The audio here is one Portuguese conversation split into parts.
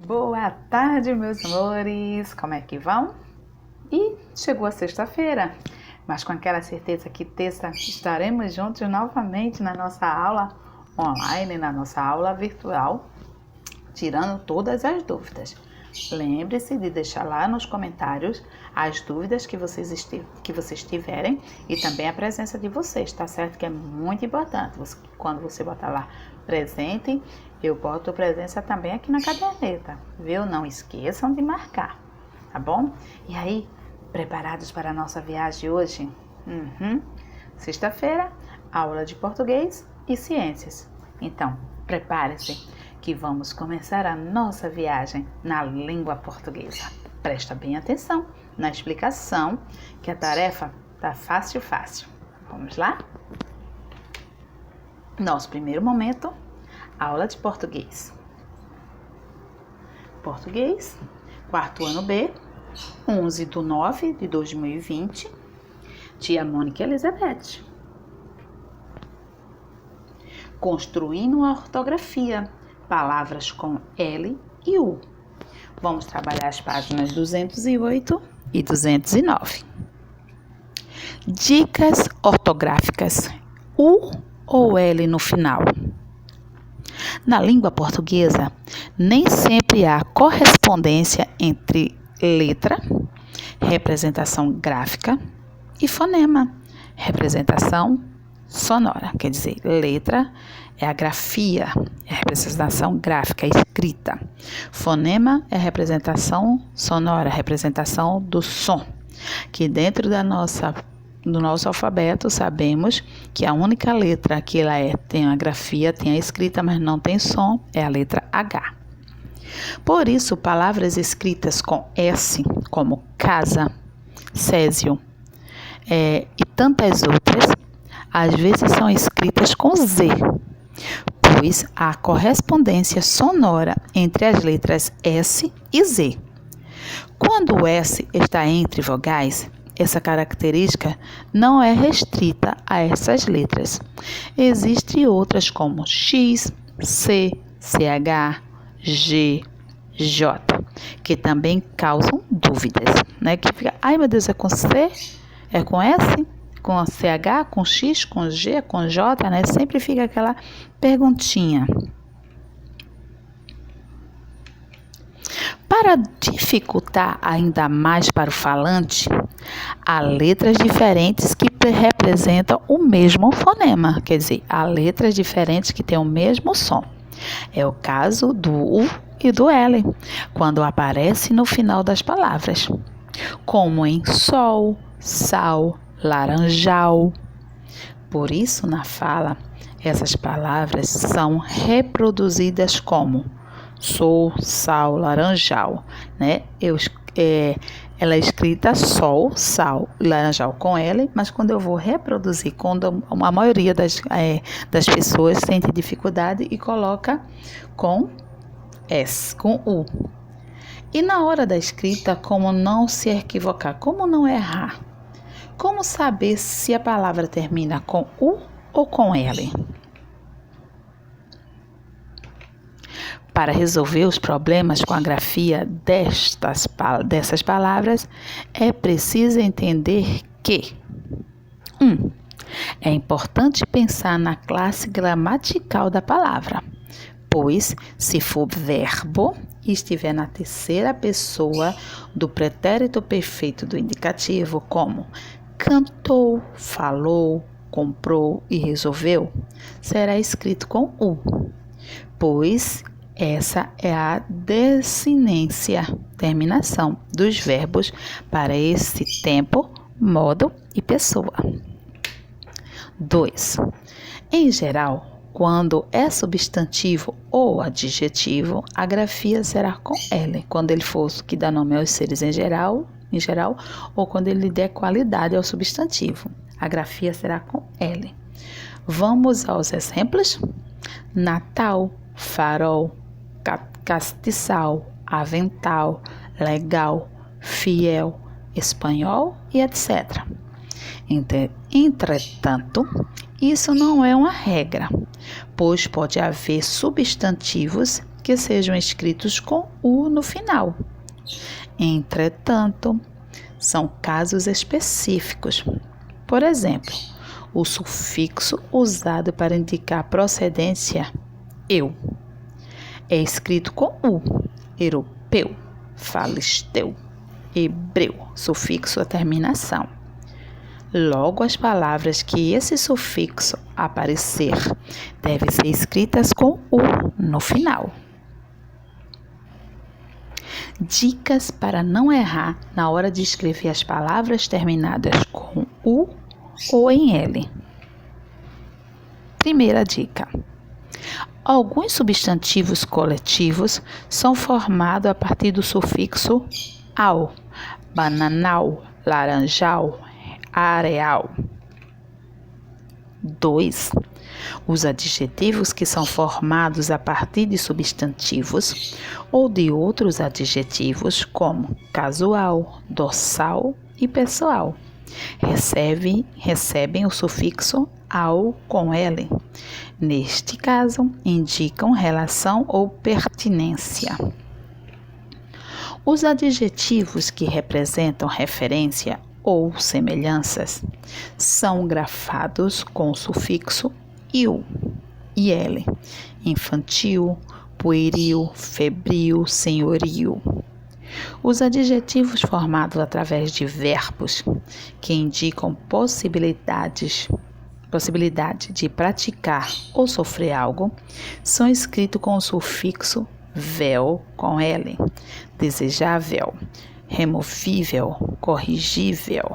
Boa tarde, meus amores! Como é que vão? E chegou a sexta-feira, mas com aquela certeza que terça estaremos juntos novamente na nossa aula online, na nossa aula virtual, tirando todas as dúvidas. Lembre-se de deixar lá nos comentários as dúvidas que vocês tiverem e também a presença de vocês, tá certo? Que é muito importante. Quando você botar lá presente, eu boto presença também aqui na caderneta, viu? Não esqueçam de marcar, tá bom? E aí, preparados para a nossa viagem hoje? Sexta-feira, aula de português e ciências. Então, prepare-se que vamos começar a nossa viagem na língua portuguesa. Presta bem atenção na explicação, que a tarefa tá fácil. Vamos lá? Nosso primeiro momento, aula de português. Português, quarto ano B, 11/9/2020, tia Mônica Elizabeth. Construindo a ortografia, palavras com L e U. Vamos trabalhar as páginas 208 e 209. Dicas ortográficas: U ou L no final. Na língua portuguesa, nem sempre há correspondência entre letra, representação gráfica, e fonema, representação sonora. Quer dizer, letra é a grafia, é a representação gráfica, escrita. Fonema é a representação sonora, a representação do som. Que dentro do nosso alfabeto sabemos que a única letra que ela tem a grafia, tem a escrita, mas não tem som, é a letra H. Por isso, palavras escritas com S, como casa, césio, e tantas outras, às vezes são escritas com Z, pois há correspondência sonora entre as letras S e Z. Quando o S está entre vogais, essa característica não é restrita a essas letras. Existem outras como X, C, CH, G, J, que também causam dúvidas, né? Que fica, ai meu Deus, é com C? É com S? Com CH, com X, com G, com J, né? Sempre fica aquela perguntinha. Para dificultar ainda mais para o falante, há letras diferentes que representam o mesmo fonema, quer dizer, há letras diferentes que têm o mesmo som. É o caso do U e do L, quando aparece no final das palavras, como em sol, sal, laranjal. Por isso, na fala, essas palavras são reproduzidas como sol, sal, laranjal, né? Ela é escrita sol, sal, laranjal com L, mas quando eu vou reproduzir, quando a maioria das pessoas sente dificuldade e coloca com S, com U. E na hora da escrita, como não se equivocar, como não errar? Como saber se a palavra termina com U ou com L? Para resolver os problemas com a grafia dessas palavras, é preciso entender que 1. É importante pensar na classe gramatical da palavra, pois, se for verbo e estiver na terceira pessoa do pretérito perfeito do indicativo, como cantou, falou, comprou e resolveu, será escrito com U, pois essa é a desinência, terminação dos verbos para esse tempo, modo e pessoa. 2. Em geral, quando é substantivo ou adjetivo, a grafia será com L, quando ele for que dá nome aos seres em geral, ou quando ele der qualidade ao substantivo. A grafia será com L. Vamos aos exemplos? Natal, farol, castiçal, avental, legal, fiel, espanhol e etc. Entretanto, isso não é uma regra, pois pode haver substantivos que sejam escritos com U no final. Entretanto, são casos específicos. Por exemplo, o sufixo usado para indicar procedência, eu, é escrito com U, europeu, falisteu, hebreu, sufixo a terminação. Logo, as palavras que esse sufixo aparecer devem ser escritas com U no final. Dicas para não errar na hora de escrever as palavras terminadas com U ou em L. Primeira dica. Alguns substantivos coletivos são formados a partir do sufixo ao, bananal, laranjal, areal. 2. Os adjetivos que são formados a partir de substantivos ou de outros adjetivos, como casual, dorsal e pessoal, recebem o sufixo ao com L. Neste caso, indicam relação ou pertinência. Os adjetivos que representam referência ou semelhanças são grafados com o sufixo iu e L, infantil, pueril, febril, senhorio. Os adjetivos formados através de verbos que indicam possibilidade de praticar ou sofrer algo são escritos com o sufixo vel com L, desejável, removível, corrigível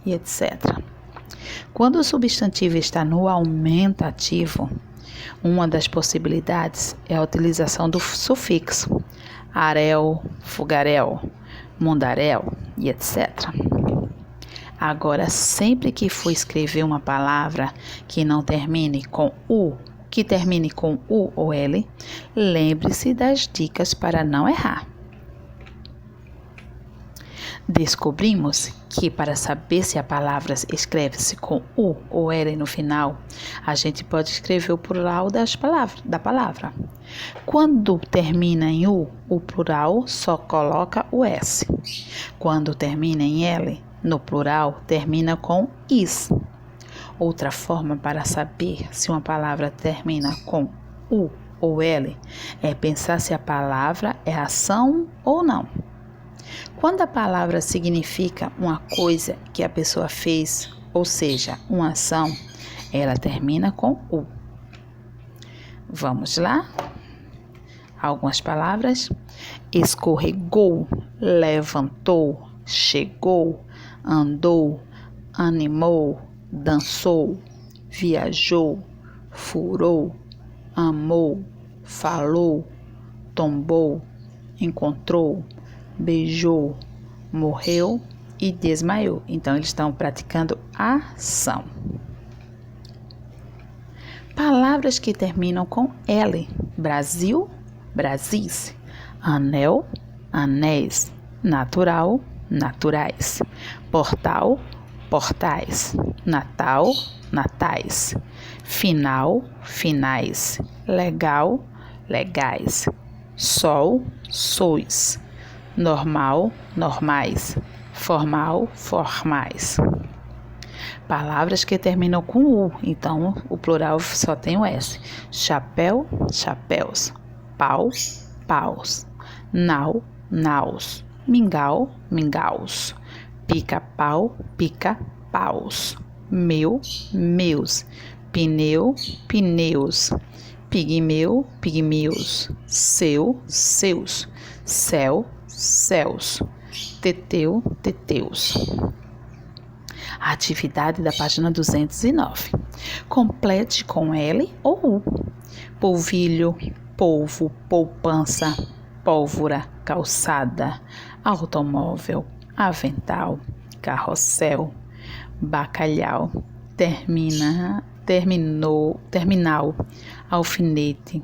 e etc. Quando o substantivo está no aumentativo, uma das possibilidades é a utilização do sufixo arel, fogaréu, mundaréu e etc. Agora, sempre que for escrever uma palavra que termine com U ou L, lembre-se das dicas para não errar. Descobrimos que para saber se a palavra escreve-se com U ou L no final, a gente pode escrever o plural da palavra. Quando termina em U, o plural só coloca o S. Quando termina em L, no plural termina com is. Outra forma para saber se uma palavra termina com U ou L é pensar se a palavra é ação ou não. Quando a palavra significa uma coisa que a pessoa fez, ou seja, uma ação, ela termina com U. Vamos lá? Algumas palavras: escorregou, levantou, chegou, andou, animou, dançou, viajou, furou, amou, falou, tombou, encontrou, beijou, morreu e desmaiou. Então, eles estão praticando ação. Palavras que terminam com L: Brasil, Brasis, anel, anéis, natural, naturais, portal, portais, Natal, natais, final, finais, legal, legais, sol, sois, normal, normais, formal, formais. Palavras que terminam com U, então o plural só tem o S. Chapéu, chapéus, pau, paus, nau, naus, mingau, mingaus, pica-pau, pica-paus, meu, meus, pneu, pneus, pigmeu, pigmeus, seu, seus, céu, céus, teteu, teteus. A atividade da página 209. Complete com L ou U. Polvilho, polvo, poupança, pólvora, calçada, automóvel, avental, carrossel, bacalhau, terminal, alfinete,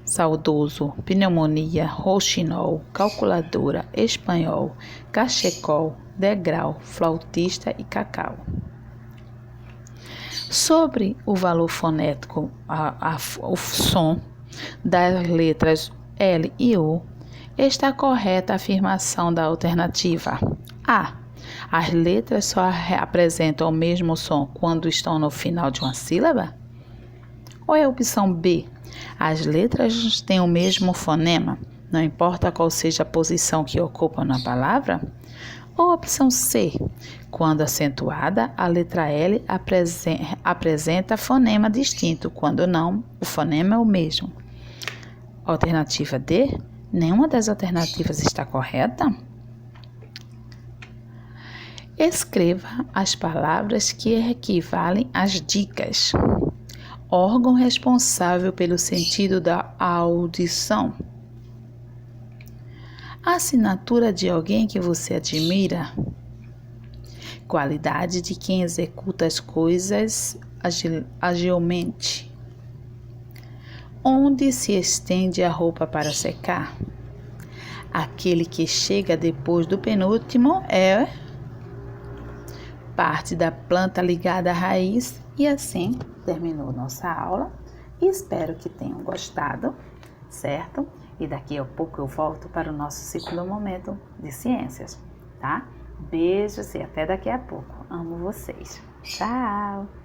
saudoso, pneumonia, rouxinol, calculadora, espanhol, cachecol, degrau, flautista e cacau. Sobre o valor fonético, o som das letras L e U, está correta a afirmação da alternativa A. As letras só apresentam o mesmo som quando estão no final de uma sílaba? Ou é a opção B? As letras têm o mesmo fonema, não importa qual seja a posição que ocupam na palavra? Ou a opção C? Quando acentuada, a letra L apresenta fonema distinto, quando não, o fonema é o mesmo. Alternativa D? Nenhuma das alternativas está correta? Escreva as palavras que equivalem às dicas. Órgão responsável pelo sentido da audição. Assinatura de alguém que você admira. Qualidade de quem executa as coisas agilmente. Onde se estende a roupa para secar? Aquele que chega depois do penúltimo é parte da planta ligada à raiz. E assim terminou nossa aula. Espero que tenham gostado, certo? E daqui a pouco eu volto para o nosso segundo momento de ciências, tá? Beijos e até daqui a pouco. Amo vocês. Tchau!